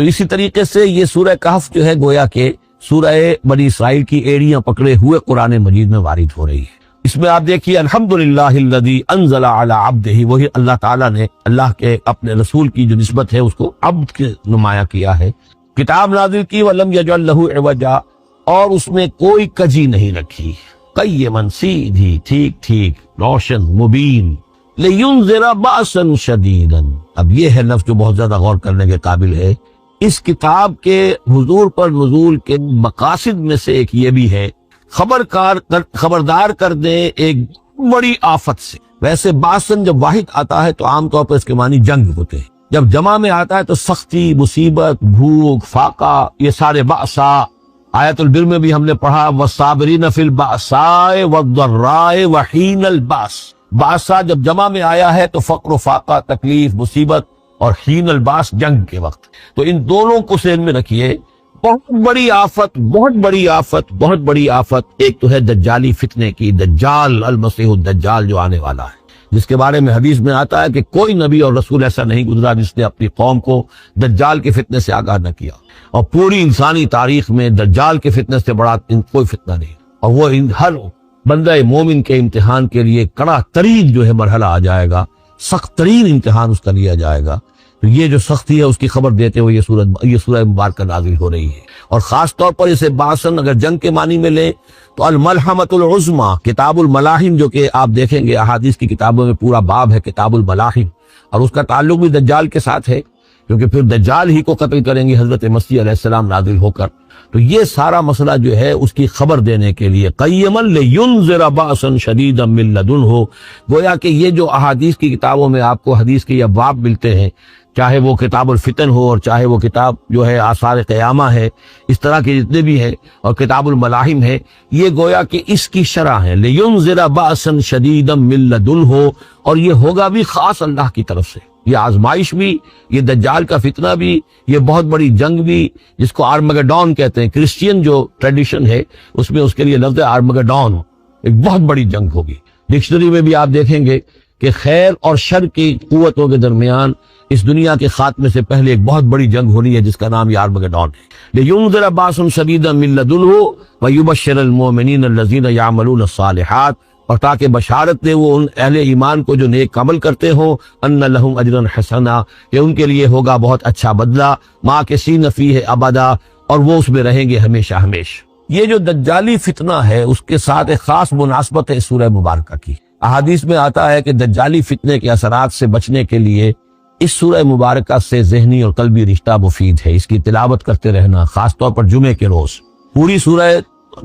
تو اسی طریقے سے یہ سورہ کہف جو ہے گویا کہ سورہ بنی اسرائیل کی ایڑیاں پکڑے ہوئے قرآن مجید میں وارد ہو رہی ہے۔ اس میں آپ دیکھیے الحمدللہ الذی انزل علی عبدہ، وہی اللہ تعالیٰ نے اللہ کے اپنے رسول کی جو نسبت ہے اس کو عبد کے نمایاں کیا ہے، کتاب نازل کی ولم یجعل لہ عوجا، اور اس میں کوئی کجی نہیں رکھی، قیما سیدھی ٹھیک ٹھیک روشن مبین، لینذر بأسا شدیدا۔ اب یہ ہے لفظ جو بہت زیادہ غور کرنے کے قابل ہے۔ اس کتاب کے حضور پر نزول کے مقاصد میں سے ایک یہ بھی ہے خبردار کر دے ایک بڑی آفت سے۔ ویسے باسن جب واحد آتا ہے تو عام طور پر اس کے معنی جنگ ہوتے ہیں، جب جمع میں آتا ہے تو سختی، مصیبت، بھوک، فاقہ، یہ سارے باسا۔ آیت البر میں بھی ہم نے پڑھا والصابرین فی البأساء والضراء وحین الباس۔ باسا جب جمع میں آیا ہے تو فقر و فاقہ، تکلیف، مصیبت، اور حین الباس جنگ کے وقت۔ تو ان دونوں کو ذہن میں رکھیے، بہت بڑی آفت، بہت بڑی آفت، بہت بڑی آفت ایک تو ہے دجالی فتنے کی، دجال المسیح الدجال جو آنے والا ہے، جس کے بارے میں حدیث میں آتا ہے کہ کوئی نبی اور رسول ایسا نہیں گزرا جس نے اپنی قوم کو دجال کے فتنے سے آگاہ نہ کیا، اور پوری انسانی تاریخ میں دجال کے فتنے سے بڑا کوئی فتنہ نہیں، اور وہ ہر بندہ مومن کے امتحان کے لیے کڑا ترین جو ہے مرحلہ آ جائے گا، سخت ترین امتحان اس کا لیا جائے گا۔ تو یہ جو سختی ہے اس کی خبر دیتے ہوئے یہ سورہ مبارکہ نازل ہو رہی ہے، اور خاص طور پر اسے باسن اگر جنگ کے معنی میں لیں تو الملحمۃ العظمی، کتاب الملاحم، جو کہ آپ دیکھیں گے احادیث کی کتابوں میں پورا باب ہے کتاب الملاحم، اور اس کا تعلق بھی دجال کے ساتھ ہے، کیونکہ پھر دجال ہی کو قتل کریں گے حضرت مسیح علیہ السلام نازل ہو کر۔ تو یہ سارا مسئلہ جو ہے اس کی خبر دینے کے لیے قیما لینذر بأسا شدیدا من لدنہ، گویا کہ یہ جو احادیث کی کتابوں میں آپ کو حدیث کے ابواب ملتے ہیں، چاہے وہ کتاب الفتن ہو اور چاہے وہ کتاب جو ہے آثار قیامہ ہے، اس طرح کے جتنے بھی ہیں، اور کتاب الملاحم ہے، یہ گویا کہ اس کی شرح ہے، لینذر بأسا شدیدا من لدنہ، اور یہ ہوگا بھی خاص اللہ کی طرف سے، یہ آزمائش بھی، یہ دجال کا فتنہ بھی، یہ بہت بڑی جنگ بھی، جس کو آرمگڈون کہتے ہیں، کرسچین جو ٹریڈیشن ہے اس میں اس کے لیے لفظ ہے آرمگڈون، ایک بہت بڑی جنگ ہوگی۔ ڈکشنری میں بھی آپ دیکھیں گے کہ خیر اور شر کی قوتوں کے درمیان اس دنیا کے خاتمے سے پہلے ایک بہت بڑی جنگ ہونی ہے جس کا نام یہ آرمگڈون ہے۔ لینذر بأسا شدیدا من لدنہ ویبشر المؤمنین الذین یعملون الصالحات، اور تاکہ بشارت دے وہ ان اہل ایمان کو جو نیک عمل کرتے ہوں، ان لہم اجرا حسنا، کہ ان کے لیے ہوگا بہت اچھا بدلہ، ماکثین فیہ ابدا، اور وہ اس میں رہیں گے ہمیشہ ہمیشہ۔ یہ جو دجالی فتنہ ہے اس کے ساتھ ایک خاص مناسبت ہے سورہ مبارکہ کی۔ احادیث میں آتا ہے کہ دجالی فتنے کے اثرات سے بچنے کے لیے اس سورہ مبارکہ سے ذہنی اور قلبی رشتہ مفید ہے، اس کی تلاوت کرتے رہنا، خاص طور پر جمعے کے روز پوری سورہ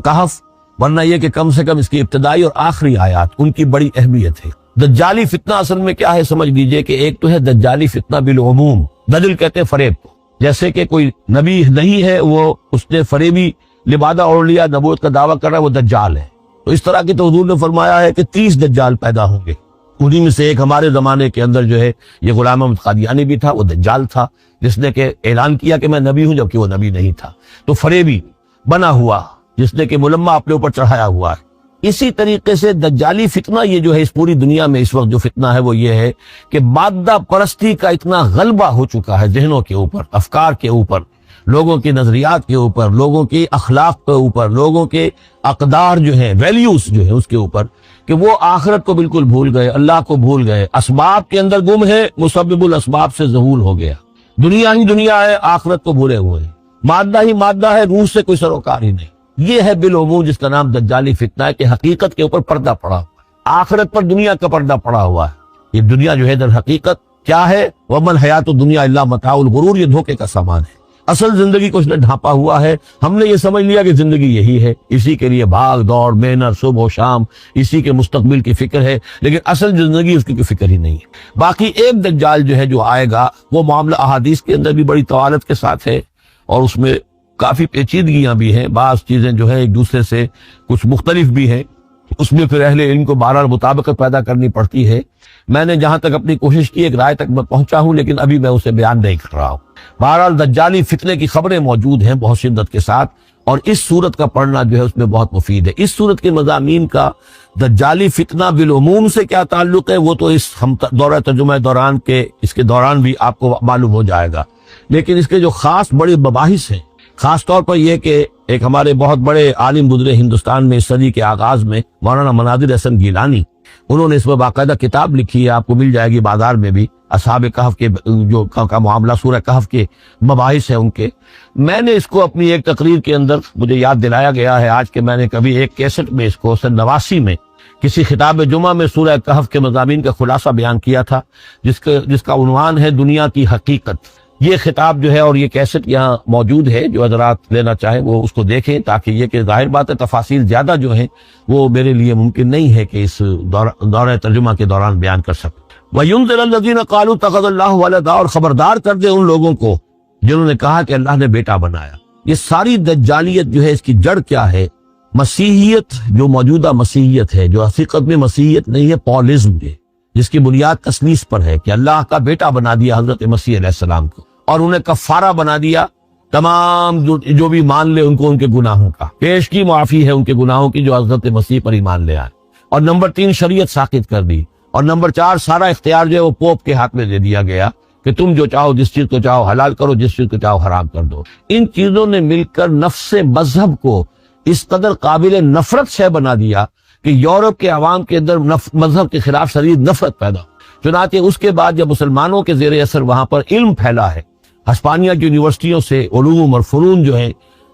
کہف، ورنہ یہ کہ کم سے کم اس کی ابتدائی اور آخری آیات ان کی بڑی اہمیت ہے۔ دجالی فتنہ اصل میں کیا ہے سمجھ لیجئے کہ ایک تو ہے دجالی فتنہ بالعموم، دجل کہتے ہیں فریب کو، جیسے کہ کوئی نبی نہیں ہے وہ اس نے فریبی لبادہ اوڑھ لیا، نبوت کا دعویٰ کر رہا ہے، وہ دجال ہے۔ تو اس طرح کی تو حضور نے فرمایا ہے کہ 30 دجال پیدا ہوں گے، انہی میں سے ایک ہمارے زمانے کے اندر جو ہے یہ غلام احمد قادیانی بھی تھا، وہ دجال تھا، جس نے کہ اعلان کیا کہ میں نبی ہوں جبکہ وہ نبی نہیں تھا، تو فریبی بنا ہوا جس نے کہ ملمہ اپنے اوپر چڑھایا ہوا ہے۔ اسی طریقے سے دجالی فتنہ یہ جو ہے اس پوری دنیا میں اس وقت جو فتنہ ہے وہ یہ ہے کہ مادہ پرستی کا اتنا غلبہ ہو چکا ہے ذہنوں کے اوپر، افکار کے اوپر، لوگوں کے نظریات کے اوپر، لوگوں کے اخلاق کے اوپر، لوگوں کے اقدار جو ہیں، ویلیوز جو ہیں اس کے اوپر، کہ وہ آخرت کو بالکل بھول گئے، اللہ کو بھول گئے، اسباب کے اندر گم ہے، مسبب الاسباب سے ظہور ہو گیا، دنیا ہی دنیا ہے، آخرت کو بھولے ہوئے ہیں، مادہ ہی مادہ ہے، روح سے کوئی سروکار ہی نہیں۔ یہ ہے بالعموم جس کا نام دجالی فتنہ ہے، کہ حقیقت کے اوپر پردہ پڑا ہوا ہے، آخرت پر دنیا کا پردہ پڑا ہوا ہے۔ یہ دنیا جو ہے در حقیقت کیا ہے، وَمَا الْحَيَاةُ الدُّنْيَا إِلَّا مَتَاعُ الْغُرُورِ، یہ دھوکے کا سامان ہے، اصل زندگی کو اس نے ڈھانپا ہوا ہے۔ ہم نے یہ سمجھ لیا کہ زندگی یہی ہے، اسی کے لیے بھاگ دوڑ، محنت، صبح و شام، اسی کے مستقبل کی فکر ہے، لیکن اصل زندگی اس کی کوئی فکر ہی نہیں ہے۔ باقی ایک دجال جو ہے جو آئے گا، وہ معاملہ احادیث کے اندر بھی بڑی طوالت کے ساتھ ہے، اور اس میں کافی پیچیدگیاں بھی ہیں، بعض چیزیں جو ہے ایک دوسرے سے کچھ مختلف بھی ہیں، اس میں پھر اہل علم کو بہرحال مطابقت پیدا کرنی پڑتی ہے۔ میں نے جہاں تک اپنی کوشش کی ایک رائے تک میں پہنچا ہوں، لیکن ابھی میں اسے بیان نہیں کر رہا ہوں۔ بہرحال دجالی فتنے کی خبریں موجود ہیں بہت شدت کے ساتھ، اور اس صورت کا پڑھنا جو ہے اس میں بہت مفید ہے۔ اس صورت کے مضامین کا دجالی فتنہ بالعموم سے کیا تعلق ہے وہ تو اس دورہ ترجمہ دوران کے اس کے دوران بھی آپ کو معلوم ہو جائے گا، لیکن اس کے جو خاص بڑے مباحث ہیں، خاص طور پر یہ کہ ایک ہمارے بہت بڑے عالم گزرے ہندوستان میں اس صدی کے آغاز میں، مولانا مناظر احسن گیلانی، انہوں نے اس میں باقاعدہ کتاب لکھی ہے، آپ کو مل جائے گی بازار میں بھی، اصحاب کہف کے جو کا معاملہ، سورہ کہف کے مباحث ہیں ان کے۔ میں نے اس کو اپنی ایک تقریر کے اندر مجھے یاد دلایا گیا ہے آج کہ میں نے کبھی ایک کیسٹ میں اس کو سن 89 میں کسی خطاب جمعہ میں سورہ کہف کے مضامین کا خلاصہ بیان کیا تھا، جس کا عنوان ہے دنیا کی حقیقت۔ یہ خطاب جو ہے اور یہ کیسٹ یہاں موجود ہے، جو حضرات لینا چاہیں وہ اس کو دیکھیں، تاکہ یہ کہ ظاہر بات ہے تفاصیل زیادہ جو ہیں وہ میرے لیے ممکن نہیں ہے کہ اس دورہ ترجمہ کے دوران بیان کر سکوں۔ وَيُنذِرَ الَّذِينَ قَالُوا اتَّخَذَ اللَّهُ وَلَدًا، اور خبردار کر دے ان لوگوں کو جنہوں نے کہا کہ اللہ نے بیٹا بنایا۔ یہ ساری دجالیت جو ہے اس کی جڑ کیا ہے؟ مسیحیت، جو موجودہ مسیحیت ہے، جو حقیقت میں مسیحیت نہیں ہے، پولزم ہے، جس کی بنیاد تثلیث پر ہے کہ اللہ کا بیٹا بنا دیا حضرت مسیح علیہ السلام کو، اور انہیں کفارہ بنا دیا تمام جو بھی مان لے ان کو ان کے گناہوں کا، پیش کی معافی ہے ان کے گناہوں کی جو حضرت مسیح پر ایمان لے آئے، اور نمبر 3 شریعت ساقط کر دی، اور نمبر 4 سارا اختیار جو ہے وہ پوپ کے ہاتھ میں دے دیا گیا کہ تم جو چاہو جس چیز کو چاہو حلال کرو، جس چیز کو چاہو حرام کر دو۔ ان چیزوں نے مل کر نفس مذہب کو اس قدر قابل نفرت سے بنا دیا کہ یورپ کے عوام کے اندر مذہب کے خلاف شدید نفرت پیدا ہو۔ چنانچہ اس کے بعد جب مسلمانوں کے زیر اثر وہاں پر علم پھیلا ہے، ہسپانیہ کی یونیورسٹیوں سے علوم اور فنون جو ہیں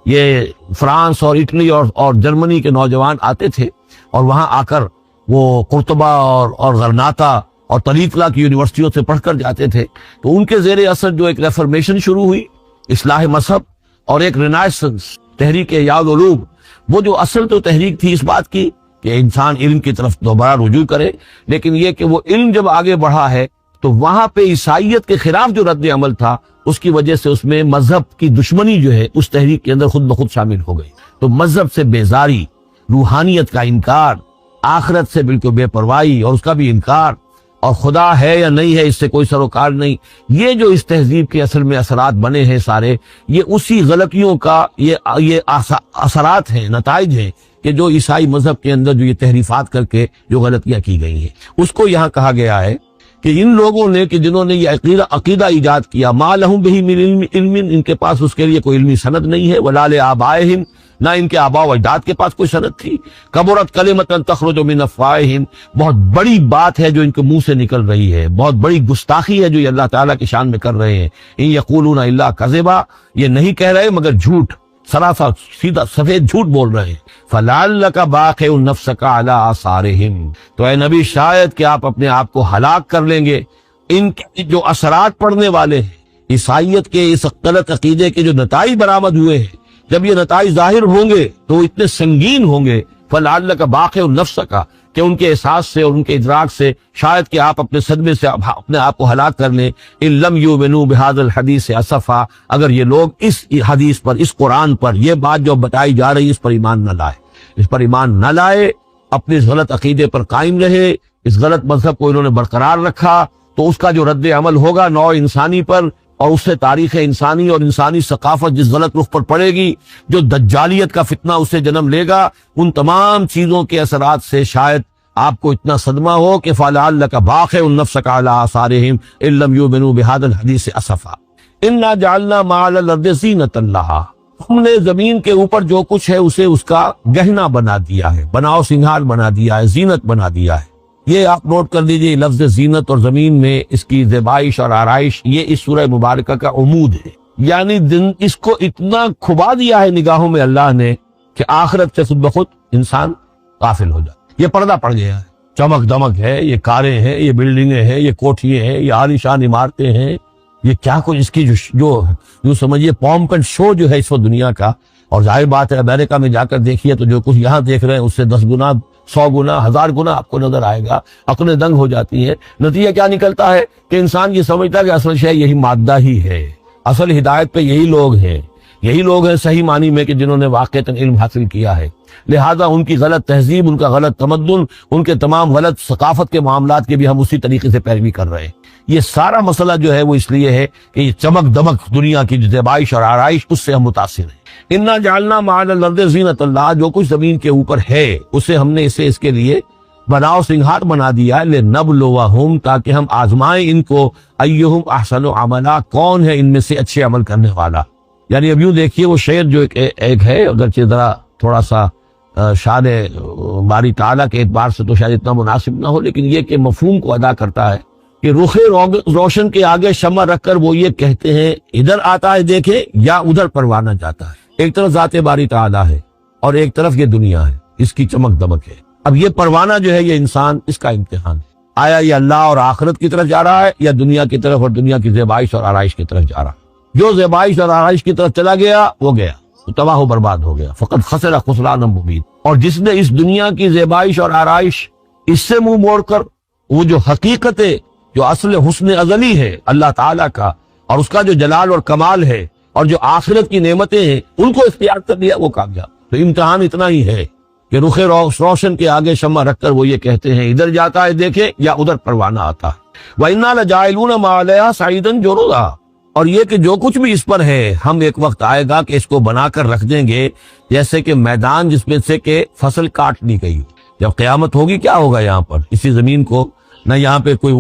یہ فرانس اور اٹلی اور جرمنی کے نوجوان آتے تھے، اور وہاں آ کر وہ قرطبہ اور غرناطہ اور طلیقلہ کی یونیورسٹیوں سے پڑھ کر جاتے تھے، تو ان کے زیر اثر جو ایک ریفرمیشن شروع ہوئی، اصلاح مذہب، اور ایک رینائسنس تحریک احیاء العلوم، وہ جو اصل تو تحریک تھی اس بات کی کہ انسان علم کی طرف دوبارہ رجوع کرے، لیکن یہ کہ وہ علم جب آگے بڑھا ہے تو وہاں پہ عیسائیت کے خلاف جو رد عمل تھا اس کی وجہ سے اس میں مذہب کی دشمنی جو ہے اس تحریک کے اندر خود بخود شامل ہو گئی۔ تو مذہب سے بیزاری، روحانیت کا انکار، آخرت سے بالکل بے پرواہی اور اس کا بھی انکار، اور خدا ہے یا نہیں ہے اس سے کوئی سروکار نہیں، یہ جو اس تہذیب کے اصل میں اثرات بنے ہیں سارے، یہ اسی غلطیوں کا یہ اثرات ہیں، نتائج ہیں کہ جو عیسائی مذہب کے اندر جو یہ تحریفات کر کے جو غلطیاں کی گئی ہیں، اس کو یہاں کہا گیا ہے کہ ان لوگوں نے کہ جنہوں نے یہ عقیدہ ایجاد کیا، ما لہم بہ من علم، ان کے پاس اس کے لیے کوئی علمی سند نہیں ہے، ولا لآبائہم، نہ ان کے آباء و اجداد کے پاس کوئی سند تھی، کبرت کلمۃ تخرج من افواہہم، بہت بڑی بات ہے جو ان کے منہ سے نکل رہی ہے، بہت بڑی گستاخی ہے جو یہ اللہ تعالیٰ کی شان میں کر رہے ہیں، ان یقولون الا کذبا، یہ نہیں کہہ رہے مگر جھوٹ، سراسر سیدھا سفید جھوٹ بول رہے ہیں، فلعلک باخع نفسک علی آثارہم، تو اے نبی شاید کہ آپ اپنے آپ کو ہلاک کر لیں گے ان کے جو اثرات پڑنے والے ہیں، عیسائیت کے اس غلط عقیدے کے جو نتائج برآمد ہوئے ہیں، جب یہ نتائج ظاہر ہوں گے تو اتنے سنگین ہوں گے، فلعلک باخع نفسک، کہ ان کے احساس سے اور ان کے ادراک سے شاید کہ آپ اپنے صدمے سے اپنے آپ کو ہلاک کر لیں، ان لم یؤمنوا بہذا الحدیث اسفا، اگر یہ لوگ اس حدیث پر، اس قرآن پر، یہ بات جو بتائی جا رہی ہے اس پر ایمان نہ لائے، اس پر ایمان نہ لائے، اپنے اس غلط عقیدے پر قائم رہے، اس غلط مذہب کو انہوں نے برقرار رکھا، تو اس کا جو رد عمل ہوگا نوع انسانی پر، اور اس سے تاریخ انسانی اور انسانی ثقافت جس غلط رخ پر پڑے گی، جو دجالیت کا فتنہ اسے جنم لے گا، ان تمام چیزوں کے اثرات سے شاید آپ کو اتنا صدمہ ہو کہ فلعلک باخع نفسک علی آثارہم ان لم یؤمنوا بہذا الحدیث اسفا انا جعلنا ما علی الارض زینۃ لہا، ہم نے زمین کے اوپر جو کچھ ہے اسے اس کا گہنا بنا دیا ہے، بناؤ سنگھار بنا دیا ہے، زینت بنا دیا ہے۔ یہ آپ نوٹ کر لیجئے، لفظ زینت اور زمین میں اس کی زیبائش اور آرائش، یہ اس سورہ مبارکہ کا عمود ہے، یعنی اس کو اتنا کھبا دیا ہے نگاہوں میں اللہ نے کہ آخرت سے خود بخود انسان غافل ہو جائے۔ یہ پردہ پڑ گیا ہے، چمک دمک ہے، یہ کاریں ہیں، یہ بلڈنگیں ہیں، یہ کوٹھیے ہیں، یہ عالیشان عمارتیں ہیں، یہ کیا کچھ اس کی جو سمجھیے پومپ اینڈ شو جو ہے اس وقت دنیا کا، اور ظاہر بات ہے امریکہ میں جا کر دیکھیے تو جو کچھ یہاں دیکھ رہے ہیں اس سے 10 گنا 100 گنا 1000 گنا آپ کو نظر آئے گا، عقلیں دنگ ہو جاتی ہیں۔ نتیجہ کیا نکلتا ہے کہ انسان یہ سمجھتا ہے کہ اصل شے یہی مادہ ہی ہے، اصل ہدایت پہ یہی لوگ ہیں، یہی لوگ ہیں صحیح معنی میں کہ جنہوں نے واقعتاً علم حاصل کیا ہے، لہذا ان کی غلط تہذیب، ان کا غلط تمدن، ان کے تمام غلط ثقافت کے معاملات کے بھی ہم اسی طریقے سے پیروی کر رہے ہیں۔ یہ سارا مسئلہ جو ہے وہ اس لیے ہے کہ یہ چمک دمک دنیا کی زیبائش اور آرائش، اس سے ہم متاثر ہیں۔ انا جعلنا ما علی الارض زینۃ اللہ، جو کچھ زمین کے اوپر ہے اسے ہم نے اس کے لیے بناؤ سنگھار بنا دیا ہے لنبلوہم، تاکہ ہم آزمائیں ان کو، ایہم احسن عملا، کون ہے ان میں سے اچھے عمل کرنے والا۔ یعنی اب یوں دیکھیے وہ شعر جو ایک ہے، اگرچہ ذرا تھوڑا سا شان باری تعالیٰ کے اعتبار سے تو شاید اتنا مناسب نہ ہو، لیکن یہ کہ مفہوم کو ادا کرتا ہے کہ رخ روشن کے آگے شمع رکھ کر وہ یہ کہتے ہیں ادھر آتا ہے دیکھیں یا ادھر پروانہ جاتا ہے۔ ایک طرف ذات باری تعالیٰ ہے اور ایک طرف یہ دنیا ہے، اس کی چمک دمک ہے۔ اب یہ پروانہ جو ہے یہ انسان، اس کا امتحان ہے، آیا یہ اللہ اور آخرت کی طرف جا رہا ہے یا دنیا کی طرف اور دنیا کی زیبائش اور آرائش کی طرف جا رہا ہے۔ جو زیبائش اور آرائش کی طرف چلا گیا وہ گیا، وہ تباہ و برباد ہو گیا، فقط خسر خسران مبین۔ اور جس نے اس دنیا کی زیبائش اور آرائش اس سے منہ موڑ کر وہ جو حقیقت ہے، جو اصل حسن ازلی ہے اللہ تعالیٰ کا، اور اس کا جو جلال اور کمال ہے، اور جو آخرت کی نعمتیں ہیں، ان کو اختیار کر لیا، وہ کامیاب۔ تو امتحان اتنا ہی ہے کہ رخ روشن کے آگے شمع رکھ کر وہ یہ کہتے ہیں ادھر جاتا ہے دیکھیں یا ادھر پروانہ آتا ہے۔ وَإِنَّا لَجَاعِلُونَ مَا عَلَيْهَا صَعِيدًا جُرُزًا، اور یہ کہ جو کچھ بھی اس پر ہے ہم ایک وقت آئے گا کہ اس کو بنا کر رکھ دیں گے جیسے کہ میدان جس میں سے کہ فصل کاٹ لی گئی۔ جب قیامت ہوگی کیا ہوگا یہاں پر اسی زمین کو، نہ یہاں پہ کوئی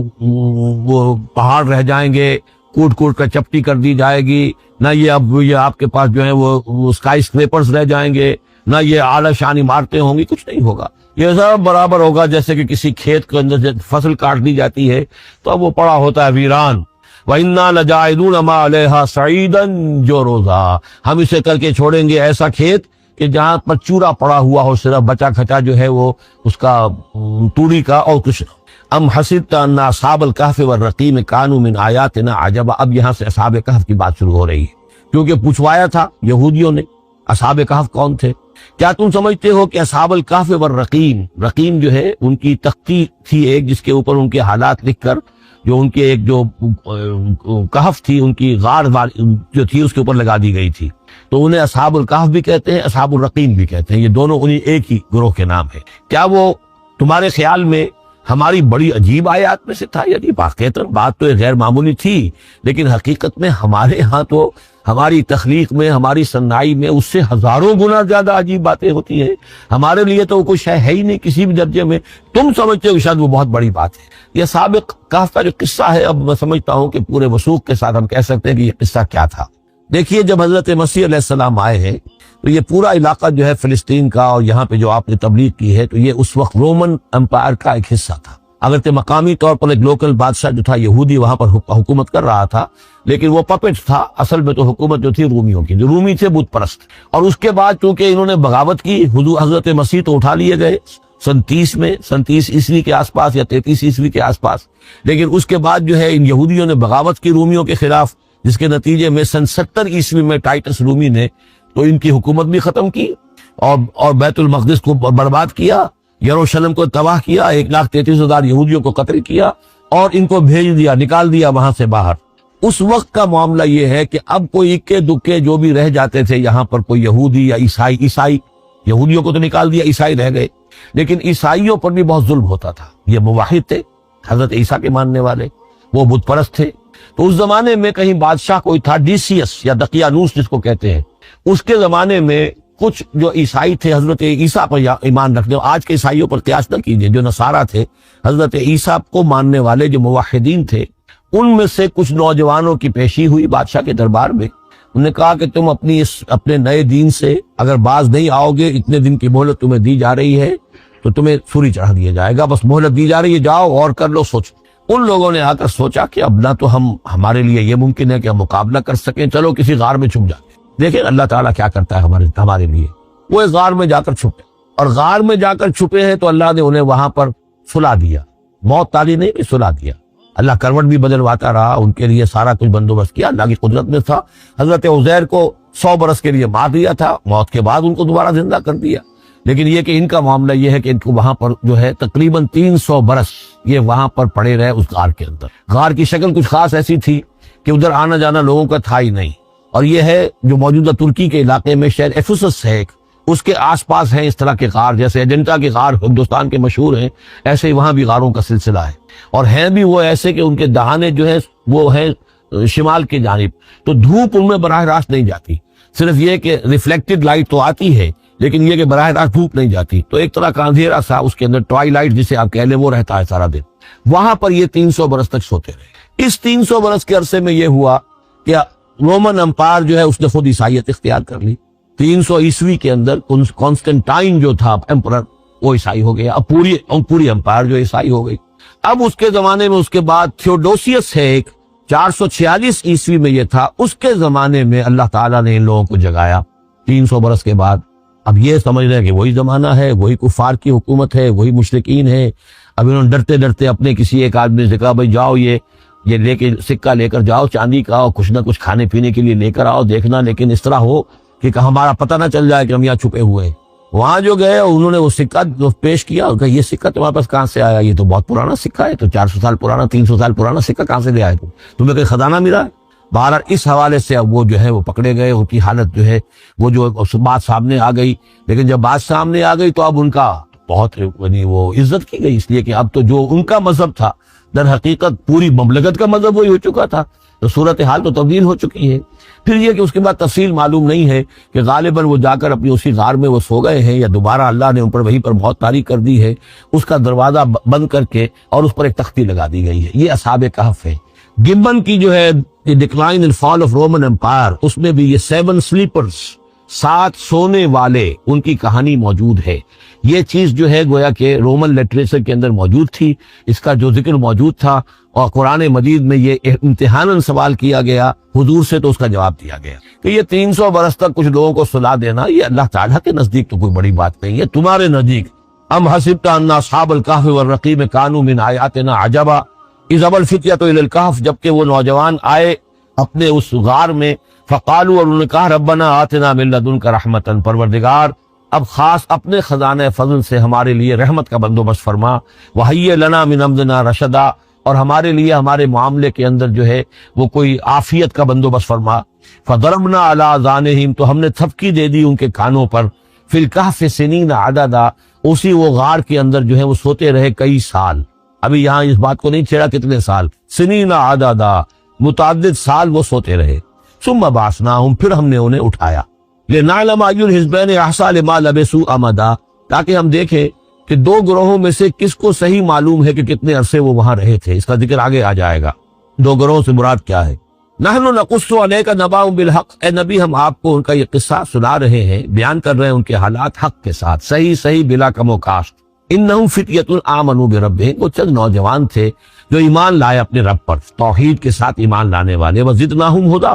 وہ پہاڑ رہ جائیں گے کوٹ کوٹ کر چپٹی کر دی جائے گی، نہ یہ آپ کے پاس جو ہے وہ اسکائی اسکریپرز رہ جائیں گے، نہ یہ اعلیٰ شان عمارتیں ہوں گی، کچھ نہیں ہوگا۔ یہ سب برابر ہوگا جیسے کہ کسی کھیت کے اندر سے فصل کاٹ دی جاتی ہے تو اب وہ پڑا ہوتا ہے ویران۔ وَإِنَّا لَجَاعِلُونَ مَا عَلَيْهَا صَعِيدًا جُرُزًا، ہم اسے کر کے چھوڑیں گے ایسا کھیت کہ جہاں پر چورا پڑا ہوا ہو، صرف بچا کھچا جو ہے وہ اس کا توڑی کا اور کچھ۔ ام حسبت ان اصحاب الکہف والرقیم کانوا من آیاتنا عجبا، اب یہاں سے اصحاب کہف کی بات شروع ہو رہی ہے، کیونکہ پوچھوایا تھا یہودیوں نے اصحاب کہف کون تھے۔ کیا تم سمجھتے ہو کہ اصحاب الکہف والرقیم، رقیم جو ہے ان کی تختی تھی ایک جس کے اوپر ان کے حالات لکھ کر، جو ان کے ایک جو کہف تھی ان کی غار جو تھی اس کے اوپر لگا دی گئی تھی، تو انہیں اصحاب الکہف بھی کہتے ہیں، اصحاب الرقیم بھی کہتے ہیں، یہ دونوں انہیں ایک ہی گروہ کے نام ہے۔ کیا وہ تمہارے خیال میں ہماری بڑی عجیب آیات میں سے تھا؟ یعنی واقعتاً بات تو غیر معمولی تھی، لیکن حقیقت میں ہمارے ہاں تو ہماری تخلیق میں، ہماری صنائی میں اس سے ہزاروں گنا زیادہ عجیب باتیں ہوتی ہیں۔ ہمارے لیے تو وہ کچھ ہے ہی نہیں کسی بھی درجے میں، تم سمجھتے ہو شاید وہ بہت بڑی بات ہے۔ یہ سابق کہف کا جو قصہ ہے، اب میں سمجھتا ہوں کہ پورے وثوق کے ساتھ ہم کہہ سکتے ہیں کہ یہ قصہ کیا تھا۔ دیکھیے جب حضرت مسیح علیہ السلام آئے ہیں تو یہ پورا علاقہ جو ہے فلسطین کا، اور یہاں پہ جو آپ نے تبلیغ کی ہے، تو یہ اس وقت رومن امپائر کا ایک حصہ تھا۔ اگرچہ مقامی طور پر ایک لوکل بادشاہ جو تھا یہودی وہاں پر حکومت کر رہا تھا، لیکن وہ پپٹ تھا، اصل میں تو حکومت جو تھی رومیوں کی، جو رومی تھے بت پرست۔ اور اس کے بعد چونکہ انہوں نے بغاوت کی، حضرت مسیح تو اٹھا لیے گئے سن 30 عیسوی کے آس پاس یا 33 عیسوی کے آس پاس، لیکن اس کے بعد جو ہے ان یہودیوں نے بغاوت کی رومیوں کے خلاف، جس کے نتیجے میں سن 70 عیسوی میں ٹائٹس رومی نے تو ان کی حکومت بھی ختم کی اور بیت المقدس کو برباد کیا، یروشلم کو تباہ کیا، 1,33,000 یہودیوں کو قتل کیا اور ان کو بھیج دیا، نکال دیا وہاں سے باہر۔ اس وقت کا معاملہ یہ ہے کہ اب کوئی اکے دکے جو بھی رہ جاتے تھے یہاں پر، کوئی یہودی یا عیسائی، یہودیوں کو تو نکال دیا، عیسائی رہ گئے، لیکن عیسائیوں پر بھی بہت ظلم ہوتا تھا۔ یہ موحد تھے، حضرت عیسیٰ کے ماننے والے، وہ بت پرست تھے۔ تو اس زمانے میں کہیں بادشاہ کوئی تھا ڈیسیس یا دقیانوس جس کو کہتے ہیں، اس کے زمانے میں کچھ جو عیسائی تھے حضرت عیسیٰ پر ایمان رکھنے، آج کے عیسائیوں پر قیاس نہ کیجیے، جو نصارہ تھے حضرت عیسیٰ کو ماننے والے جو موحدین تھے، ان میں سے کچھ نوجوانوں کی پیشی ہوئی بادشاہ کے دربار میں۔ انہوں نے کہا کہ تم اپنے نئے دین سے اگر باز نہیں آؤ گے، اتنے دن کی مہلت تمہیں دی جا رہی ہے تو تمہیں سوری چڑھا دیا جائے گا، بس مہلت دی جا رہی ہے، جاؤ اور کر لو، سوچو۔ ان لوگوں نے آ کر سوچا کہ اب نہ تو ہمارے لیے یہ ممکن ہے کہ ہم مقابلہ کر سکیں، چلو کسی غار میں چھپ جاتے۔ دیکھیں اللہ تعالیٰ کیا کرتا ہے ہمارے لیے۔ وہ اس غار میں جا کر چھپے، اور غار میں جا کر چھپے ہیں تو اللہ نے انہیں وہاں پر سلا دیا، موت تالی نہیں بھی سلا دیا۔ اللہ کروٹ بھی بدلواتا رہا، ان کے لیے سارا کچھ بندوبست کیا، اللہ کی قدرت میں تھا۔ حضرت عزیر کو 100 برس کے لیے مار دیا تھا، موت کے بعد ان کو دوبارہ زندہ کر دیا۔ لیکن یہ کہ ان کا معاملہ یہ ہے کہ ان کو وہاں پر جو ہے تقریباً 300 برس یہ وہاں پر پڑے رہے اس غار کے اندر۔ غار کی شکل کچھ خاص ایسی تھی کہ ادھر آنا جانا لوگوں کا تھا ہی نہیں، اور یہ ہے جو موجودہ ترکی کے علاقے میں شہر ایفسس ہے، اس کے آس پاس ہیں اس طرح کے غار، جیسے ایجنٹا کے غار ہندوستان کے مشہور ہیں، ایسے ہی وہاں بھی غاروں کا سلسلہ ہے، اور ہیں بھی وہ ایسے کہ ان کے دہانے جو ہے وہ ہیں شمال کی جانب، تو دھوپ ان میں براہ راست نہیں جاتی، صرف یہ کہ ریفلیکٹڈ لائٹ تو آتی ہے لیکن یہ کہ براہ راست دھوپ نہیں جاتی، تو ایک طرح کا اندھیرا سا اس کے اندر ٹوائلائٹ جسے آپ کہہ لیں وہ رہتا ہے سارا دن۔ وہاں پر یہ 300 برس تک سوتے رہے۔ اس 300 برس کے عرصے میں یہ ہوا کہ رومن امپائر جو ہے اس نے خود عیسائیت اختیار کر لی۔ 300 عیسوی کے اندر کانسٹنٹائن جو تھا ایمپرر وہ عیسائی ہو گیا، اب پوری امپائر جو عیسائی ہو گئی۔ اب اس کے زمانے میں اس کے بعد تھیوڈوسیس ہے ایک، 446 عیسوی میں یہ تھا، اس کے زمانے میں اللہ تعالیٰ نے ان لوگوں کو جگایا 300 برس کے بعد۔ اب یہ سمجھ رہے ہیں کہ وہی زمانہ ہے، وہی کفار کی حکومت ہے، وہی مشرکین ہے۔ اب انہوں نے ڈرتے ڈرتے اپنے کسی ایک آدمی سے کہا بھائی جاؤ یہ لے کے سکہ لے کر جاؤ چاندی کا، اور کچھ نہ کچھ کھانے پینے کے لیے لے کر آؤ، دیکھنا لیکن اس طرح ہو کہ ہمارا پتہ نہ چل جائے کہ ہم یہاں چھپے ہوئے ہیں۔ وہاں جو گئے انہوں نے وہ سکہ پیش کیا، کہ یہ سکہ تمہارے پاس کہاں سے آیا؟ یہ تو بہت پرانا سکہ ہے، تو 400 سال پرانا، 300 سال پرانا سکہ کہاں سے لے آئے تمہیں کوئی خزانہ ملا ہے؟ بہرحال اس حوالے سے اب وہ جو ہے وہ پکڑے گئے، ان کی حالت جو ہے وہ جو بات سامنے آ گئی۔ لیکن جب بات سامنے آ گئی تو اب ان کا بہت یعنی وہ عزت کی گئی، اس لیے کہ اب تو جو ان کا مذہب تھا در حقیقت پوری مملکت کا مذہب وہی ہو چکا تھا، تو صورتحال تو تبدیل ہو چکی ہے۔ پھر یہ کہ اس کے بعد تفصیل معلوم نہیں ہے کہ غالباً وہ جا کر اپنی اسی غار میں وہ سو گئے ہیں، یا دوبارہ اللہ نے ان پر وہیں پر موت طاری کر دی ہے، اس کا دروازہ بند کر کے اور اس پر ایک تختی لگا دی گئی ہے۔ یہ اصحاب کہف ہے۔ گبن کی جو ہے decline and fall of Roman empire, اس میں بھی یہ 7 سلیپرز، 7 سونے والے، ان کی کہانی موجود ہے۔ یہ چیز جو ہے گویا کہ رومن لٹریچر کے اندر موجود تھی، اس کا جو ذکر موجود تھا، اور قرآن مجید میں یہ امتحاناً سوال کیا گیا حضور سے، تو اس کا جواب دیا گیا کہ یہ 300 برس تک کچھ لوگوں کو سلا دینا یہ اللہ تعالیٰ کے نزدیک تو کوئی بڑی بات نہیں ہے، تمہارے نزدیک ام حسبت ان اصحاب الکہف والرقیم کانوا من آیاتنا عجبا اذ ابى الفتية الى الكهف، جبکہ وہ نوجوان آئے اپنے اس غار میں، فقالوا، اور انہوں نے کہا ربنا آتنا من لدنک رحمتا، پروردگار اب خاص اپنے خزانہ فضل سے ہمارے لیے رحمت کا بندوبست فرما، وہیئ لنا من امرنا رشدا، اور ہمارے لیے ہمارے معاملے کے اندر جو ہے وہ کوئی عافیت کا بندوبست فرما۔ فضربنا علی آذانہم، تو ہم نے تھپکی دے دی ان کے کانوں پر، فی الکہف سنین عددا، اسی وہ غار کے اندر جو ہے وہ سوتے رہے کئی سال۔ ابھی یہاں اس بات کو نہیں چھیڑا کتنے سال، سنین عددا، متعدد سال وہ سوتے رہے۔ ثم بعثناہم، پھر ہم نے انہیں اٹھایا، لنعلم ای الحزبین احصی لما لبثوا امدا، تاکہ ہم دیکھیں کہ 2 گروہوں میں سے کس کو صحیح معلوم ہے کہ کتنے عرصے وہ وہاں رہے تھے۔ اس کا ذکر آگے آ جائے گا 2 گروہوں سے مراد کیا ہے۔ نحن نقص علیک نبأهم بالحق، اے نبی ہم آپ کو ان کا یہ قصہ سنا رہے ہیں، بیان کر رہے ہیں ان کے حالات حق کے ساتھ، صحیح بلا کم و کاشت۔ انہم فتیۃ آمنوا بربہم، وہ چند نوجوان تھے جو ایمان لائے اپنے رب پر، توحید کے ساتھ ایمان لانے والے، وزدناہم ہدی،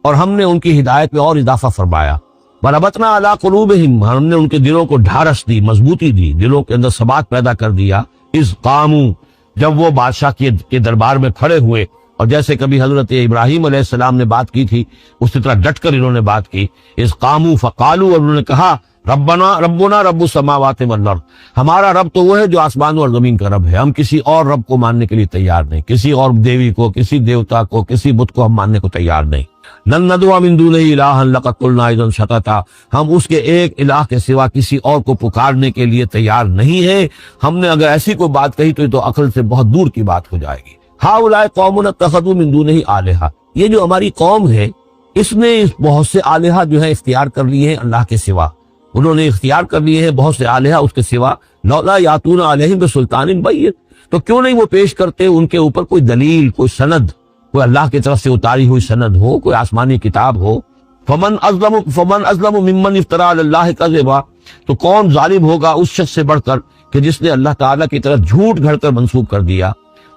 اور ہم نے ان کی ہدایت میں اور اضافہ فرمایا، وربطنا علی قلوبہم، ہم نے ان کے دلوں کو ڈھارس دی، مضبوطی دی، دلوں کے اندر ثبات پیدا کر دیا، اذ قاموا، جب وہ بادشاہ کے دربار میں کھڑے ہوئے، اور جیسے کبھی حضرت ابراہیم علیہ السلام نے بات کی تھی اسی طرح ڈٹ کر انہوں نے بات کی، اذ قاموا فقالوا، اور انہوں نے کہا ربنا رب السماوات والارض، ہمارا رب تو وہ ہے جو آسمان اور زمین کا رب ہے، ہم کسی اور رب کو ماننے کے لیے تیار نہیں، کسی اور دیوی کو، کسی دیوتا کو، کسی بت کو ہم ماننے کو تیار نہیں۔ لن ندعو من دونہ الہا لقد قلنا اذا شططا، ہم اس کے ایک الہ کے سوا کسی اور کو پکارنے کے لیے تیار نہیں ہے، ہم نے اگر ایسی کوئی بات کہی تو یہ تو عقل سے بہت دور کی بات ہو جائے گی۔ ہؤلاء قوم اتخذوا من دونہ آلہہ، یہ جو ہماری قوم ہے اس نے بہت سے آلہہ جو ہے اختیار کر لیے ہیں اللہ کے سوا، انہوں نے اختیار کر لیے ہیں بہت سے آلہہ اس کے سوا، لولا یاتون علیہم بسلطان بین، تو کیوں نہیں وہ پیش کرتے ان کے اوپر کوئی دلیل، کوئی سند، کوئی اللہ کی طرف سے اتاری ہوئی سند ہو، کوئی آسمانی کتاب ہو۔ فمن ازلم ممن افترى علی اللہ کذبا، تو کون ظالم ہوگا اس شخص سے بڑھ کر کہ جس نے اللہ تعالیٰ کی طرف جھوٹ گھڑ کر منسوب کر دیا۔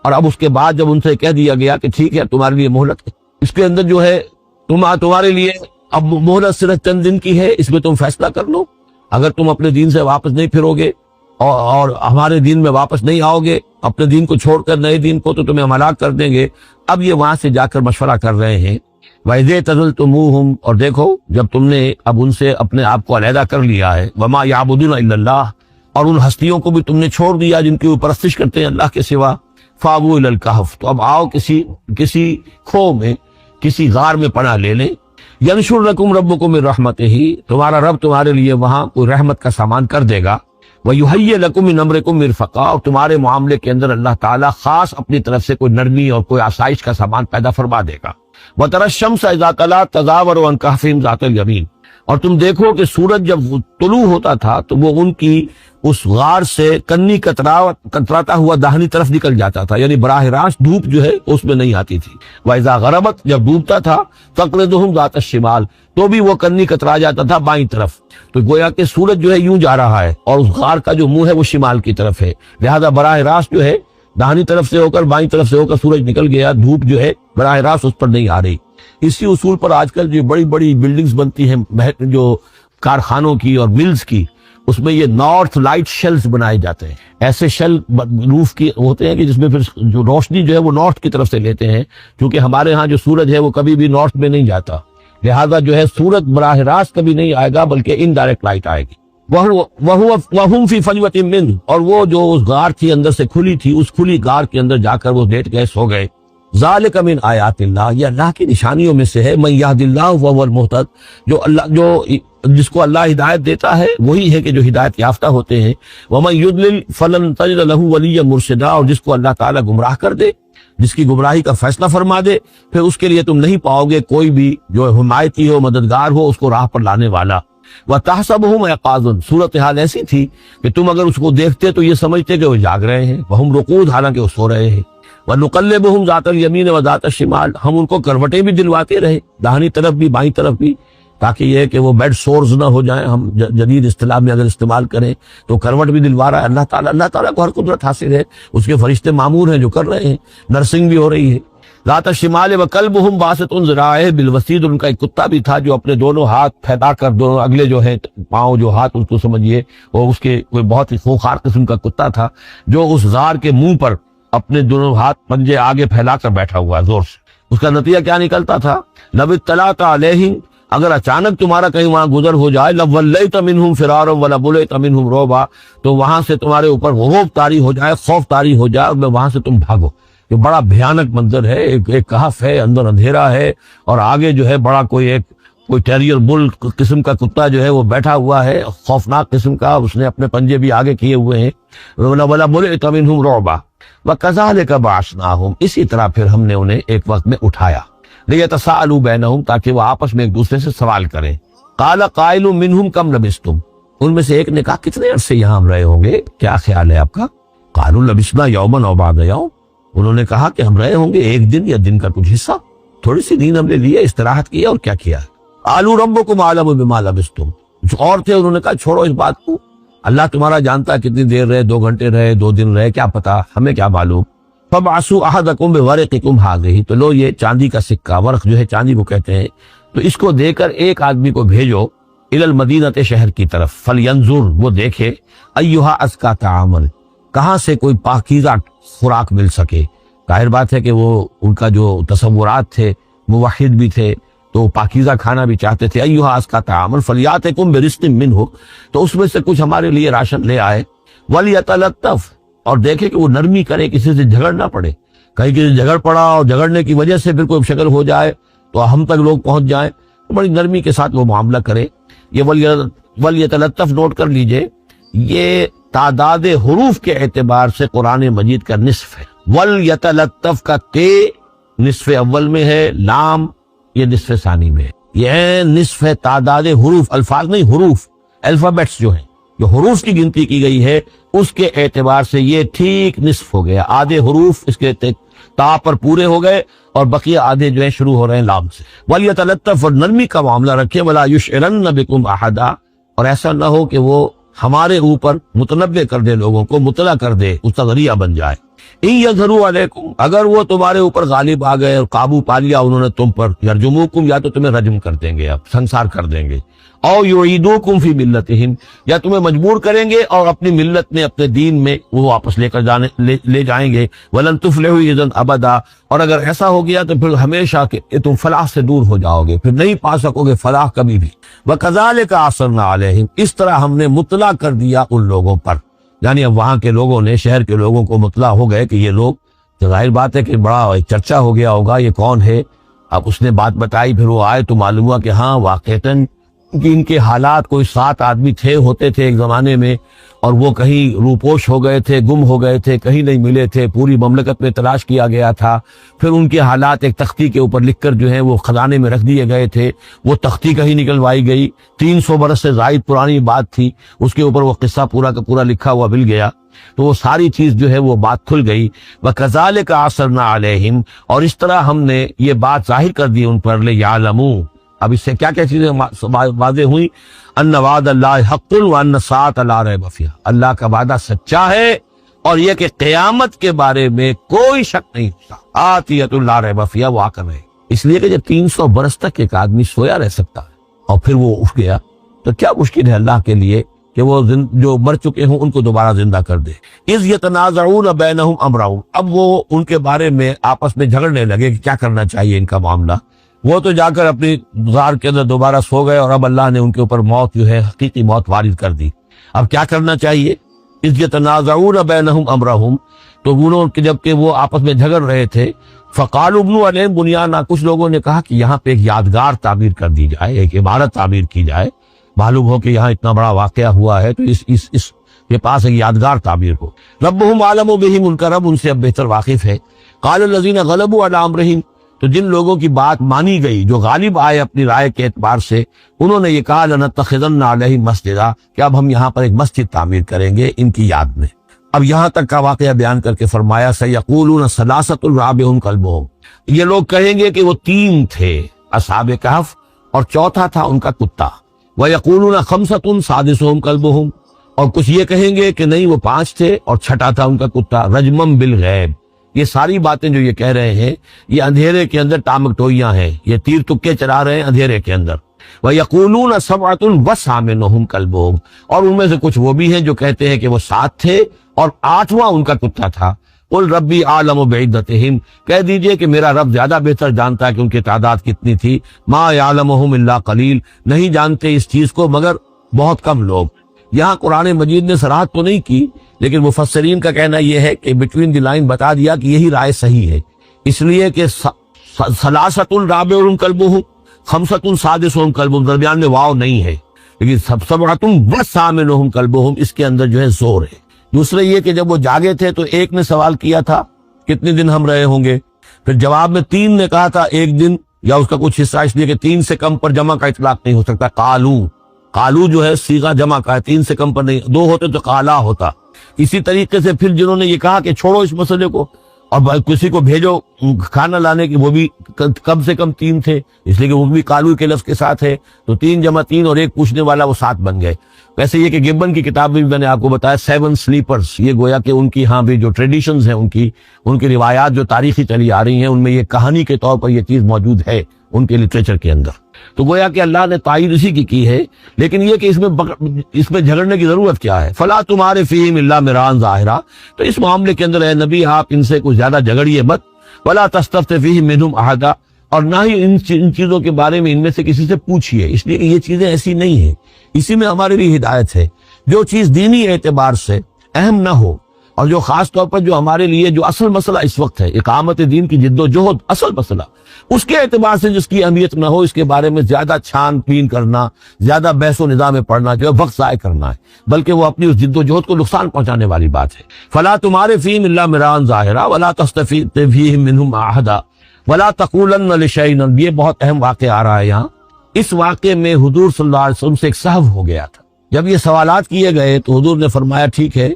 اور اب اس کے بعد جب ان سے کہہ دیا گیا کہ ٹھیک ہے تمہارے لیے مہلت ہے، اس کے اندر جو ہے تمہارے لیے اب مہلت صرف چند دن کی ہے، اس میں تم فیصلہ کر لو، اگر تم اپنے دین سے واپس نہیں پھرو گے اور ہمارے دین میں واپس نہیں آؤ گے، اپنے دین کو چھوڑ کر نئے دین کو، تو تمہیں ہم ہلاک کر دیں گے۔ اب یہ وہاں سے جا کر مشورہ کر رہے ہیں، وَإِذْ اعْتَزَلْتُمُوهُمْ، اور دیکھو جب تم نے اب ان سے اپنے آپ کو علیحدہ کر لیا ہے، وَمَا يَعْبُدُونَ إِلَّا اللَّهَ، اور ان ہستیوں کو بھی تم نے چھوڑ دیا جن کی وہ پرستش کرتے ہیں اللہ کے سوا، فَآوُوا إِلَى الْكَهْفِ، تو اب آؤ کسی کھو میں، کسی غار میں پناہ لے لیں، يَنشُرْ لَكُمْ رَبُّكُم مِّن رَحْمَتِهِ، تمہارا رب تمہارے لیے وہاں کوئی رحمت کا سامان کر دے گا، وَيُهَيِّئْ لَكُم مِّنْ أَمْرِكُم مِّرْفَقًا، اور تمہارے معاملے کے اندر اللہ تعالیٰ خاص اپنی طرف سے کوئی نرمی اور کوئی آسائش کا سامان پیدا فرما دے گا۔ وَتَرَى الشَّمْسَ إِذَا طَلَعَتْ تَزَاوَرُ عَنْ كَهْفِهِمْ ذَاتَ الْيَمِينِ، اور تم دیکھو کہ سورج جب طلوع ہوتا تھا تو وہ ان کی اس غار سے کنی کتراتا ہوا داہنی طرف نکل جاتا تھا، یعنی براہ راست دھوپ جو ہے اس میں نہیں آتی تھی۔ وَإِذَا غَرَبَتْ جب ڈوبتا تھا تَقْرِضُهُمْ ذَاتَ الشِّمَالِ تو بھی وہ کنی کترا جاتا تھا بائیں طرف۔ تو گویا کہ سورج جو ہے یوں جا رہا ہے اور اس غار کا جو منہ ہے وہ شمال کی طرف ہے، لہذا براہ راست جو ہے داہنی طرف سے ہو کر بائیں طرف سے ہو کر سورج نکل گیا، دھوپ جو ہے براہ راست اس پر نہیں آ رہی۔ اسی اصول پر آج کل جو بڑی بڑی بلڈنگز بنتی ہیں جو کارخانوں کی اور ملز کی، اس میں یہ نارتھ لائٹ شیلز بنائے جاتے ہیں، ایسے شیل روف کی ہوتے ہیں کہ جس میں پھر جو روشنی جو ہے وہ نارتھ کی طرف سے لیتے ہیں، کیونکہ ہمارے ہاں جو سورج ہے وہ کبھی بھی نارتھ میں نہیں جاتا، لہذا جو ہے سورج براہ راست کبھی نہیں آئے گا بلکہ انڈائریکٹ لائٹ آئے گی۔ وَهُمْ فِي فَجْوَةٍ مِّنْهُ اور وہ جو اس غار تھی اندر سے کھلی تھی، اس کھلی غار کے اندر جا کر وہ لیٹ گئے، سو گئے۔ ذَلِكَ مِنْ آیَاتِ اللَّهِ یہ اللہ کی نشانیوں میں سے ہے۔ مَن يَهْدِ اللَّهُ فَهُوَ الْمُهْتَدِ جو جس کو اللہ ہدایت دیتا ہے وہی ہے کہ جو ہدایت یافتہ ہوتے ہیں۔ وَمَن يُضْلِلْ فَلَن تَجِدَ لَهُ وَلِيًّا مُرْشِدًا اور جس کو اللہ تعالیٰ گمراہ کر دے، جس کی گمراہی کا فیصلہ فرما دے، پھر اس کے لیے تم نہیں پاؤ گے کوئی بھی جو حمایتی ہو، مددگار ہو، اس کو راہ پر لانے والا۔ وَتَحْسَبُهُمْ أَيْقَاظًا صورتحال ایسی تھی کہ تم اگر اس کو دیکھتے تو یہ سمجھتے کہ وہ جاگ رہے ہیں، وَهُمْ رُقُودٌ حالانکہ وہ سو رہے ہیں۔ وَنُقَلِّبُهُمْ ذَاتَ الْيَمِينِ وَذَاتَ الشِّمَالِ ہم ان کو کروٹیں بھی دلواتے رہے، داہنی طرف بھی بائیں طرف بھی، تاکہ یہ کہ وہ بیڈ سورز نہ ہو جائیں، ہم جدید اصطلاح میں اگر استعمال کریں تو کروٹ بھی دلوا رہا ہے اللہ تعالیٰ کو ہر قدرت حاصل ہے، اس کے فرشتے معمور ہیں جو کر رہے ہیں، نرسنگ بھی ہو رہی ہے۔ ذات الشمال وکلبہم باسط ذراعیہ بالوسید ان کا ایک کتا بھی تھا جو اپنے دونوں ہاتھ پھیلا کر، دونوں اگلے جو ہیں پاؤں جو ہاتھ اس کو سمجھیے وہ اس کے کوئی بہت ہی خوخار قسم کا کتا تھا جو اس غار کے منہ پر اپنے دونوں ہاتھ پنجے آگے پھیلا کر بیٹھا ہوا زور سے۔ اس کا نتیجہ کیا نکلتا تھا؟ لو اطلعت علیہم اگر اچانک تمہارا کہیں وہاں گزر ہو جائے، لولیت منہم فرارا ولبلیت منہم رعبا تو وہاں سے تمہارے اوپر غروب طاری ہو جائے، خوف طاری ہو جائے اور وہاں سے تم بھاگو۔ یہ بڑا بھیانک منظر ہے، ایک کہف ہے، اندر اندھیرا ہے اور آگے جو ہے بڑا کوئی ٹیریئر بل قسم کا کتا جو ہے وہ بیٹھا ہوا ہے، خوفناک قسم کا، اس نے اپنے پنجے بھی آگے کیے ہوئے ہیں۔ وَلَبُلِعْتَ مِنْهُمْ رُعْبًا وَكَذَلِكَ بَعَثْنَاهُمْ اسی طرح پھر ہم نے انہیں ایک وقت میں اٹھایا، لِيَتَسَاءَلُوا بَيْنَهُمْ تاکہ وہ آپس میں ایک دوسرے سے سوال کریں۔ قَالَ قَائِلٌ مِّنْهُمْ كَمْ لَبِثْتُمْ ان میں سے ایک نے کہا کتنے عرصے یہاں ہم رہے ہوں گے، کیا خیال ہے آپ کا؟ قَالُوا لَبِثْنَا يَوْمًا أَوْ بَعْضَ يَوْمٍ انہوں نے کہا کہ ہم رہے ہوں گے ایک دن یا دن کا کچھ حصہ، تھوڑی سی نیند ہم نے لی ہے، استراحت کی ہے اور کیا کیا۔ قَالُوا رَبُّكُمْ أَعْلَمُ بِمَا لَبِثْتُمْ کچھ اور تھے انہوں نے کہا چھوڑو اس بات کو، اللہ تمہارا جانتا ہے کتنی دیر رہے، 2 گھنٹے رہے، 2 دن رہے، کیا پتا، ہمیں کیا معلوم۔ فَبْعَثُوا أَحَدَكُمْ بِوَرِقِكُمْ هَٰذِهِ تو لو یہ چاندی کا سکہ، ورق جو ہے چاندی کو کہتے ہیں، تو اس کو دے کر ایک آدمی کو بھیجو إِلَى الْمَدِينَةِ شہر کی طرف، فَلْيَنظُرْ وہ دیکھے أَيُّهَا أَزْكَىٰ طَعَامًا کہاں سے کوئی پاکیزہ خوراک مل سکے۔ ظاہر بات ہے کہ وہ ان کا جو تصورات تھے، موحد بھی تھے تو پاکیزہ کھانا بھی چاہتے تھے۔ ایھا اسکا طعام فلیاتکم برزق منہ تو اس میں سے کچھ ہمارے لیے راشن لے آئے، ولیتلطف اور دیکھے کہ وہ نرمی کرے، کسی سے جھگڑ نہ پڑے، کہیں کسی سے جھگڑ پڑا اور جھگڑنے کی وجہ سے پھر کوئی شکل ہو جائے تو ہم تک لوگ پہنچ جائیں، تو بڑی نرمی کے ساتھ وہ معاملہ کرے۔ یہ ولیتلطف نوٹ کر لیجئے، یہ تعداد حروف کے اعتبار سے قرآن مجید کا نصف ہے۔ ولیتلطف کا تے نصف اول میں ہے، لام یہ نصف ثانی میں ہے، یہ نصف ہے تعداد حروف، الفاظ نہیں حروف، الفابیٹس جو ہیں، جو حروف کی گنتی کی گئی ہے اس کے اعتبار سے یہ ٹھیک نصف ہو گیا، آدھے حروف اس کے تا پر پورے ہو گئے اور بقیہ آدھے جو ہیں شروع ہو رہے ہیں لام سے۔ ولیتلطف اور نرمی کا معاملہ رکھے، ولا یشعرن بکم احدا اور ایسا نہ ہو کہ وہ ہمارے اوپر متنبع کر دے، لوگوں کو مطلع کر دے، اس کا ذریعہ بن جائے۔ ان یظہروا علیکم اگر وہ تمہارے اوپر غالب آ گئے اور قابو پا لیا انہوں نے تم پر، یرجموکم یا تو تمہیں رجم کر دیں گے، اب سنسار کر دیں گے، او یعیدوکم فی ملتہم یا تمہیں مجبور کریں گے اور اپنی ملت میں، اپنے دین میں وہ واپس لے جائیں گے۔ ولن تفلحوا اذا ابدا اور اگر ایسا ہو گیا تو پھر ہمیشہ کہ تم فلاح سے دور ہو جاؤ گے، پھر نہیں پا سکو گے فلاح کبھی بھی۔ وکذالک اثرنا علیہم اس طرح ہم نے مطلع کر دیا ان لوگوں پر، یعنی اب وہاں کے لوگوں نے، شہر کے لوگوں کو مطلع ہو گئے کہ یہ لوگ، ظاہر بات ہے کہ بڑا چرچا ہو گیا ہوگا یہ کون ہے۔ اب اس نے بات بتائی، پھر وہ آئے تو معلوم ہوا کہ ہاں واقعتاً کہ ان کے حالات، کوئی 7 آدمی ہوتے تھے ایک زمانے میں اور وہ کہیں روپوش ہو گئے تھے، گم ہو گئے تھے، کہیں نہیں ملے تھے، پوری مملکت میں تلاش کیا گیا تھا، پھر ان کے حالات ایک تختی کے اوپر لکھ کر جو ہے وہ خزانے میں رکھ دیے گئے تھے، وہ تختی کہیں نکلوائی گئی، 300 برس سے زائد پرانی بات تھی، اس کے اوپر وہ قصہ پورا کا پورا لکھا ہوا مل گیا، تو وہ ساری چیز جو ہے وہ بات کھل گئی۔ وَكَذَلِكَ عَثَرْنَا عَلَيْهِمْ، اور اس طرح ہم نے یہ بات ظاہر کر دی ان پر، لِيَعْلَمُوا، اب اس سے کیا کیا چیزیں واضح ہوئی، ان وعد اللہ حق وان الساعۃ لا ریب فیہا، اللہ کا وعدہ سچا ہے اور یہ کہ قیامت کے بارے میں کوئی شک نہیں ہوتا، آتیۃ لا ریب فیہا، وہ آ کر رہے، اس لیے کہ جب 300 برس تک ایک آدمی سویا رہ سکتا ہے اور پھر وہ اٹھ گیا تو کیا مشکل ہے اللہ کے لیے کہ وہ جو مر چکے ہوں ان کو دوبارہ زندہ کر دے۔ اذ یتنازعون بینہم امرہم، اب وہ ان کے بارے میں آپس میں جھگڑنے لگے کہ کیا کرنا چاہیے ان کا معاملہ، وہ تو جا کر اپنی غار کے اندر دوبارہ سو گئے اور اب اللہ نے ان کے اوپر موت جو ہے حقیقی موت وارد کر دی، اب کیا کرنا چاہیے، اذ یتنازعون بینہم امرہم، تو انہوں جب کہ وہ آپس میں جھگڑ رہے تھے، فقالوا ابنوا علیہم بنیانا، کچھ لوگوں نے کہا کہ یہاں پہ ایک یادگار تعمیر کر دی جائے، ایک عمارت تعمیر کی جائے، معلوم ہو کہ یہاں اتنا بڑا واقعہ ہوا ہے تو اس کے پاس ایک یادگار تعمیر ہو۔ ربہم اعلم بہم، ان کا رب ان سے اب بہتر واقف ہے۔ قال الذین غلبوا علی امرہم، تو جن لوگوں کی بات مانی گئی، جو غالب آئے اپنی رائے کے اعتبار سے، انہوں نے یہ کہا لنتخذن علیہم مسجدا، کہ اب ہم یہاں پر ایک مسجد تعمیر کریں گے ان کی یاد میں۔ اب یہاں تک کا واقعہ بیان کر کے فرمایا سیقولون ثلاثۃ رابعہم کلبہم، یہ لوگ کہیں گے کہ وہ 3 تھے اصحاب کہف اور چوتھا تھا ان کا کتا، وَيَقُولُونَ خَمْسَةٌ سَادِسُهُمْ كَلْبُهُمْ، اور کچھ یہ کہیں گے کہ نہیں وہ 5 تھے اور چھٹا تھا ان کا کتا، رجمم بالغیب، یہ ساری باتیں جو یہ کہہ رہے ہیں یہ اندھیرے کے اندر ٹامکٹوئیاں ہیں، یہ تیر تکے چلا رہے ہیں اندھیرے کے اندر۔ وَيَقُولُونَ سَبْعَةٌ وَثَامِنُهُمْ كَلْبُهُمْ، اور ان میں سے کچھ وہ بھی ہیں جو کہتے ہیں کہ وہ 7 تھے اور 8واں ان کا کتا تھا۔ قل ربی عالم بعدتہم، کہہ دیجئے کہ میرا رب زیادہ بہتر جانتا ہے کہ ان کی تعداد کتنی تھی، ما یعلمہم الا قلیل، نہیں جانتے اس چیز کو مگر بہت کم لوگ۔ یہاں قرآن مجید نے صراحت تو نہیں کی، لیکن مفسرین کا کہنا یہ ہے کہ بٹوین دی لائن بتا دیا کہ یہی رائے صحیح ہے، اس لیے کہ ثلاثۃ رابعہم کلبہم، خمسۃ سادسہم کلبہم، درمیان میں واو نہیں ہے، لیکن سبعۃ وثامنہم کلبہم اس کے اندر جو ہے زور ہے۔ دوسرے یہ کہ جب وہ جاگے تھے تو ایک نے سوال کیا تھا کتنے دن ہم رہے ہوں گے، پھر جواب میں 3 نے کہا تھا 1 دن یا اس کا کچھ حصہ، اس لیے کہ 3 سے کم پر جمع کا اطلاق نہیں ہو سکتا۔ قالو جو ہے صیغہ جمع کا ہے، 3 سے کم پر نہیں، 2 ہوتے تو قالا ہوتا۔ اسی طریقے سے پھر جنہوں نے یہ کہا کہ چھوڑو اس مسئلے کو اور کسی کو بھیجو کھانا لانے کی، وہ بھی کم سے کم 3 تھے، اس لیے کہ وہ بھی قالو کے لفظ کے ساتھ ہے، تو 3 جمع 3 اور ایک پوچھنے والا، وہ 7 بن گئے۔ ویسے یہ کہ گبن کی کتاب میں میں نے آپ کو بتایا 7 سلیپرز، یہ گویا کہ ان کی ہاں بھی جو ٹریڈیشنز ہیں ان کی روایات جو تاریخی چلی آ رہی ہیں ان میں یہ کہانی کے طور پر یہ چیز موجود ہے ان کے لٹریچر کے اندر، تو گویا کہ اللہ نے تائید اسی کی ہے، لیکن یہ کہ اس میں جھگڑنے کی ضرورت کیا ہے، فلا تمہارے فیہم الا مران ظاہرا، تو اس معاملے کے اندر اے نبی آپ ان سے کچھ زیادہ جھگڑیے مت، ولا تستفت فیہم منہم احدا، اور نہ ہی ان چیزوں کے بارے میں ان میں سے کسی سے پوچھیے، اس لیے کہ یہ چیزیں ایسی نہیں ہیں، اسی میں ہمارے لیے ہدایت ہے۔ جو چیز دینی اعتبار سے اہم نہ ہو اور جو خاص طور پر جو ہمارے لیے جو اصل مسئلہ اس وقت ہے اقامت دین کی جد و جہد، اصل مسئلہ، اس کے اعتبار سے جس کی اہمیت نہ ہو، اس کے بارے میں زیادہ چھان بین کرنا، زیادہ بحث و نظام میں پڑھنا جو ہے وقت ضائع کرنا ہے، بلکہ وہ اپنی اس جد و جہد کو نقصان پہنچانے والی بات ہے۔ فلا تمہارے فیہم الا مران ظاہرا ولا تستفت فیہم منہم احدا ولا تقولن لشیء، یہ بہت اہم واقعہ آ رہا ہے یہاں۔ اس واقعے میں حضور صلی اللہ علیہ وسلم سے ایک سہو ہو گیا تھا، جب یہ سوالات کیے گئے تو حضور نے فرمایا ٹھیک ہے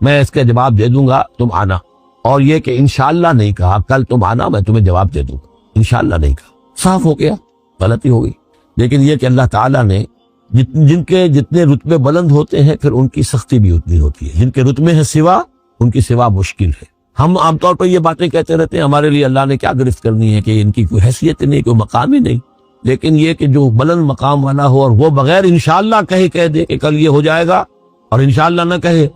میں اس کا جواب دے دوں گا، تم آنا، اور یہ کہ انشاءاللہ نہیں کہا، کل تم آنا میں تمہیں جواب دے دوں گا، انشاءاللہ نہیں کہا، صاف ہو گیا، غلطی ہو گئی۔ لیکن یہ کہ اللہ تعالیٰ نے جن کے جتنے رتبے بلند ہوتے ہیں پھر ان کی سختی بھی اتنی ہوتی ہے، جن کے رتبے ہیں سوا ان کی سوا مشکل ہے۔ ہم عام طور پر یہ باتیں کہتے رہتے ہیں ہمارے لیے اللہ نے کیا گرفت کرنی ہے کہ ان کی کوئی حیثیت نہیں، کوئی مقام ہی نہیں، لیکن یہ کہ جو بلند مقام والا ہو اور وہ بغیر انشاءاللہ کہہ دے کہ کل یہ ہو جائے گا اور انشاءاللہ نہ کہے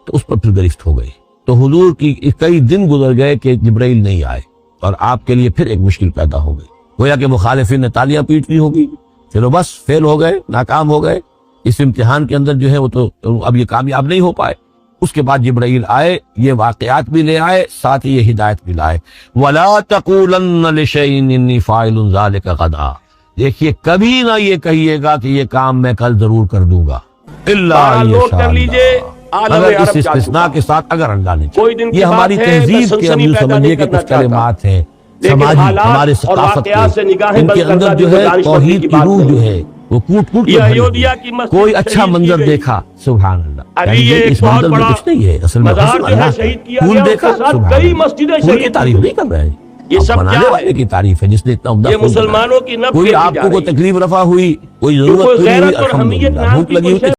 تو اس پر پھر گرفت ہو گئی۔ تو حضور کی کئی دن گزر گئے کہ جبرائیل نہیں آئے اور آپ کے لیے پھر ایک مشکل پیدا ہو گئی، گویا کہ مخالفین نے تالیاں پیٹ لی ہوگی، چلو بس فیل ہو گئے، ناکام ہو گئے اس امتحان کے اندر جو ہے وہ تو اب یہ کامیاب نہیں ہو پائے۔ اس کے بعد جبرائیل آئے، یہ واقعات بھی لے آئے، ساتھ ہی یہ ہدایت بھی لائے۔ وَلَا تَقُولَنَّ لِشَيْءٍ إِنِّي فَاعِلٌ ذَلِكَ غَدًا، دیکھیے کبھی نہ یہ کہیے گا کہ یہ کام میں کل ضرور کر دوں گا، اللہ نوٹ کر لیجئے عالم اگر عرب اس جا استثناء چکا۔ کے ساتھ اگر انڈانے کوئی دن کی یہ بات ہماری ہے، تہذیب میں کے سنسنی ابھی پیدا سمجھیے نہیں کہ کرنا کچھ چاہتا، کلمات ہیں لیکن سماجی حالات ہمارے اور ثقافت واقعات سے کے، نگاہیں ان بند کے کرنا اندر بھی جو کوئی ہے دانشمندی توحید کی کی بات روح نہیں جو ہے۔ ہے وہ کوٹ کوٹ یہ کے بھری ایودھیا ہوئی کی ہے۔ مسجد کوئی اچھا شہید کی منظر گئی۔ دیکھا سبحان اللہ، ابھی یعنی یہ یہ ایک اس بہت منظر میں بڑا کچھ نہیں ہے، اصل میں مزار حسن جو ہے اللہ شہید کا کیا پھول گیا، اس دیکھا کے ساتھ سبحان کئی اللہ، مسجدیں پھول کی شہید تعریف کی نہیں کر رہے ہیں، یہ اب سب بنانے کیا والے کی تعریف ہے جس نے اتنا عمدہ یہ پھول بنایا۔ مسلمانوں کی نفرت کوئی کی آپ جا کو رہی کوئی ہے۔ تکلیف رفع ہوئی، کوئی کوئی ضرورت پوری ہوئی، غیرت اور حمیت الحمدللہ، نام بھوک کی لگی کوئی ہوئی، شے